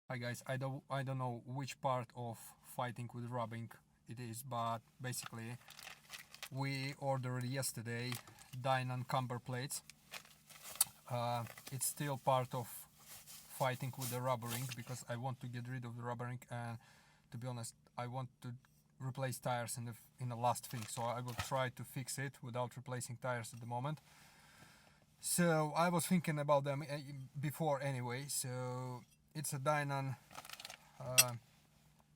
Hi guys, I don't know which part of fighting with rubbing it is, but basically we ordered yesterday Dynan Camber plates. It's still part of fighting with the rubbering because I want to get rid of the rubbering, and to be honest I want to replace tires in the last thing, so I will try to fix it without replacing tires at the moment. So I was thinking about them before anyway. So it's a Dynan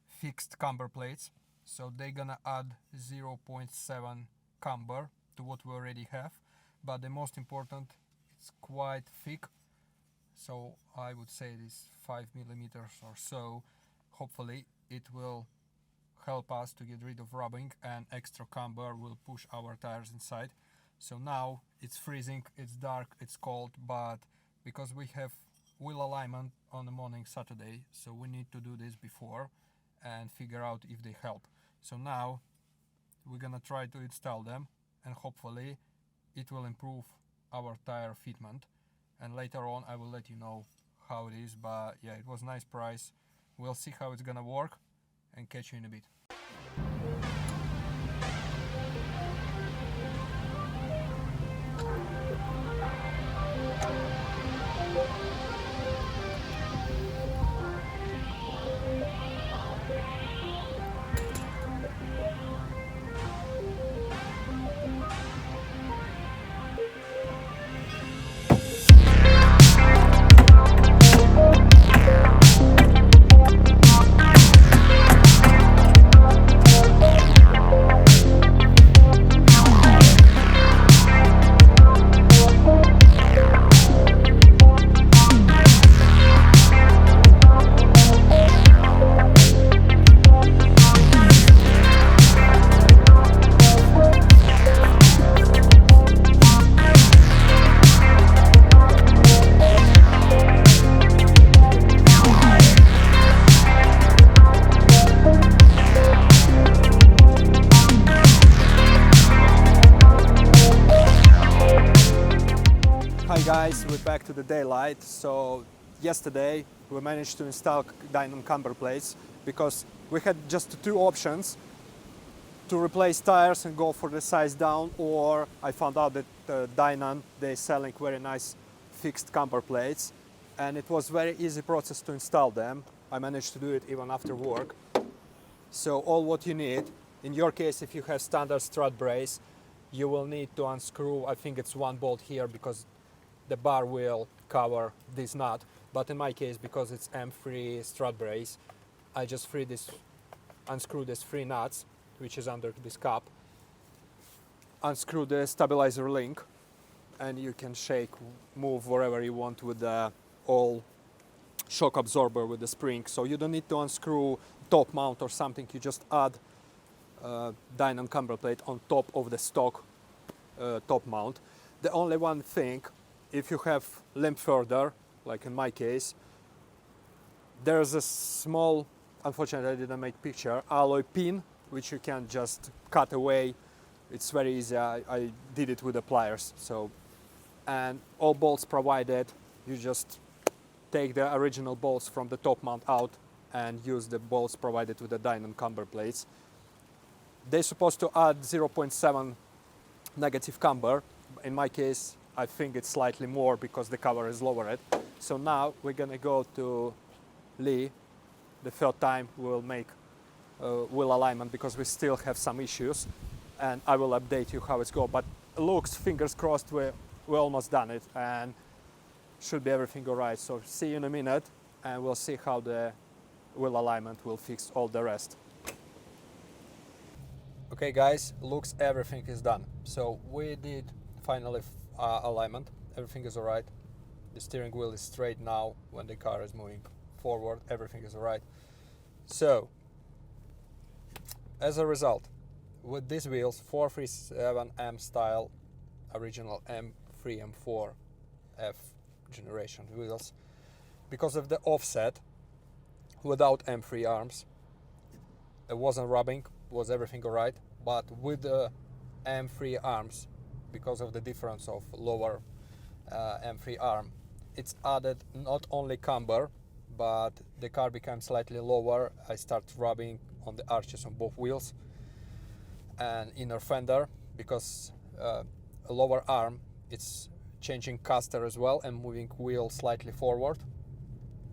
fixed camber plates, so they're gonna add 0.7 camber to what we already have, but the most important, it's quite thick, so I would say it is 5 millimeters or so. Hopefully it will help us to get rid of rubbing, and extra camber will push our tires inside. So now it's freezing, it's dark, it's cold, but because we have wheel alignment on the morning Saturday, so we need to do this before and figure out if they help. So now we're gonna try to install them, and hopefully it will improve our tire fitment, and later on I will let you know how it is. But yeah, it was a nice price. We'll see how it's gonna work and catch you in a bit. Hi guys, we're back to the daylight. So yesterday we managed to install Dynan camber plates because we had just two options: to replace tires and go for the size down, or I found out that Dynan, they're selling very nice fixed camber plates, and it was very easy process to install them. I managed to do it even after work. So all what you need, in your case if you have standard strut brace, you will need to unscrew, I think it's one bolt here because the bar will cover this nut, but in my case, because it's M3 strut brace, I just unscrew these three nuts, which is under this cup, unscrew the stabilizer link, and you can move wherever you want with the all shock absorber with the spring. So you don't need to unscrew top mount or something, you just add Dynan camber plate on top of the stock top mount. The only one thing, if you have limp further, like in my case, there's a small, unfortunately I didn't make picture, alloy pin, which you can just cut away. It's very easy, I did it with the pliers. So, and all bolts provided, you just take the original bolts from the top mount out and use the bolts provided with the Dynan camber plates. They're supposed to add 0.7 negative camber. In my case, I think it's slightly more because the cover is lowered. So now we're gonna go to Lee. The third time we'll make wheel alignment because we still have some issues, and I will update you how it's go. But looks, fingers crossed, we're almost done it and should be everything alright. So see you in a minute and we'll see how the wheel alignment will fix all the rest. Okay guys, looks everything is done. So we did finally alignment, everything is alright. The steering wheel is straight now. When the car is moving forward, everything is alright. So as a result, with these wheels, 437M style, original M3 M4 F generation wheels, because of the offset, without M3 arms, it wasn't rubbing, was everything alright. But with the M3 arms, because of the difference of lower M3 arm, it's added not only camber but the car became slightly lower. I started rubbing on the arches on both wheels and inner fender, because a lower arm, it's changing caster as well and moving wheel slightly forward.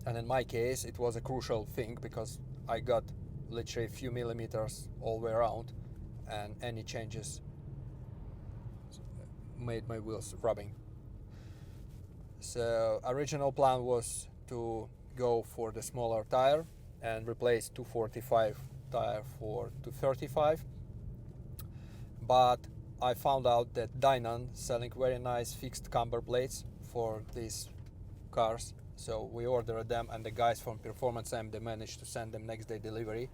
And in my case, it was a crucial thing, because I got literally a few millimeters all the way around, and any changes made my wheels rubbing. So original plan was to go for the smaller tire and replace 245 tire for 235, but I found out that Dynon selling very nice fixed camber plates for these cars, so we ordered them, and the guys from Performance M, they managed to send them next day delivery.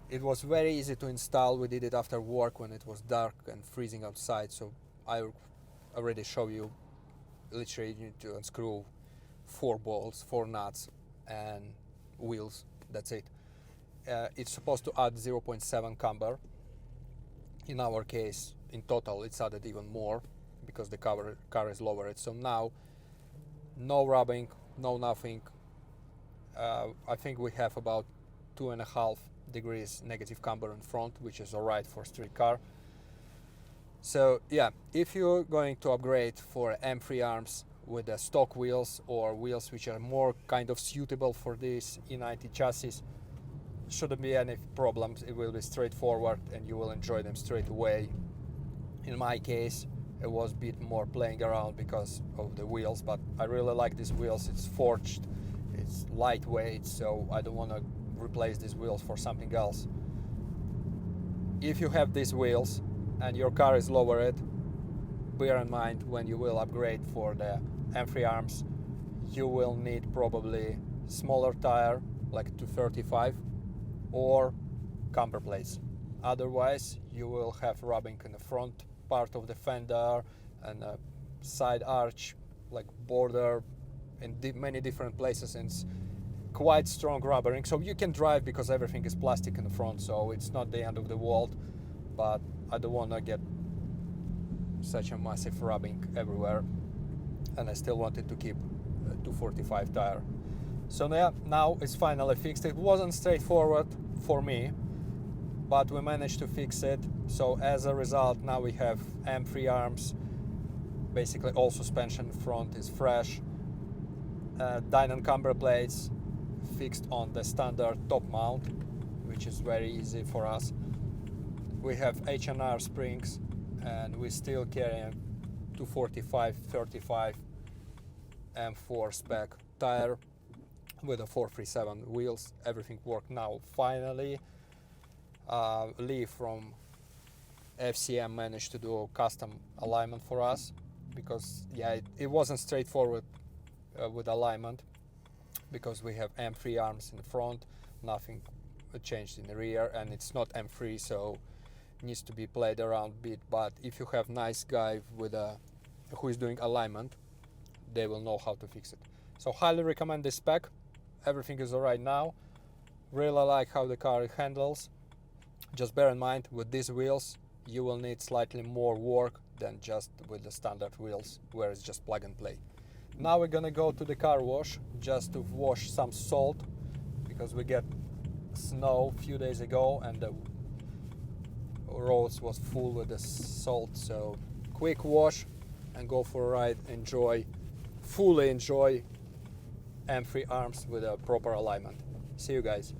It was very easy to install. We did it after work when it was dark and freezing outside, so I already show you. Literally you need to unscrew 4 bolts, 4 nuts and wheels, that's it. It's supposed to add 0.7 camber. In our case, in total, it's added even more because the car is lowered. So now, no rubbing, no nothing. I think we have about 2.5 degrees negative camber in front, which is alright for street car. So yeah, if you're going to upgrade for M3 arms with the stock wheels or wheels which are more kind of suitable for this E90 chassis, shouldn't be any problems. It will be straightforward and you will enjoy them straight away. In my case, it was a bit more playing around because of the wheels, but I really like these wheels. It's forged, it's lightweight, so I don't want to replace these wheels for something else. If you have these wheels and your car is lowered, bear in mind when you will upgrade for the M3 arms, you will need probably smaller tire like 235 or camber plates. Otherwise, you will have rubbing in the front part of the fender and a side arch, like border, in many different places, and it's quite strong rubbering. So you can drive because everything is plastic in the front, so it's not the end of the world, but I don't want to get such a massive rubbing everywhere, and I still wanted to keep a 245 tire. So yeah, now it's finally fixed. It wasn't straightforward for me, but we managed to fix it. So as a result, now we have M3 arms, basically all suspension front is fresh, Dynon camber plates fixed on the standard top mount, which is very easy for us. We have H&R springs, and we still carry 245/35 M4 spec tire with a 437 wheels. Everything worked now finally. Lee from FCM managed to do a custom alignment for us, because yeah, it wasn't straightforward with alignment, because we have M3 arms in the front, nothing changed in the rear, and it's not M3, so it needs to be played around a bit. But if you have nice guy with who is doing alignment, they will know how to fix it. So highly recommend this spec. Everything is alright now. Really like how the car handles. Just bear in mind, with these wheels you will need slightly more work than just with the standard wheels, where it's just plug and play. Now we're gonna go to the car wash just to wash some salt, because we get snow a few days ago and the roads was full with the salt. So quick wash and go for a ride. Fully enjoy M3 arms with a proper alignment. See you guys.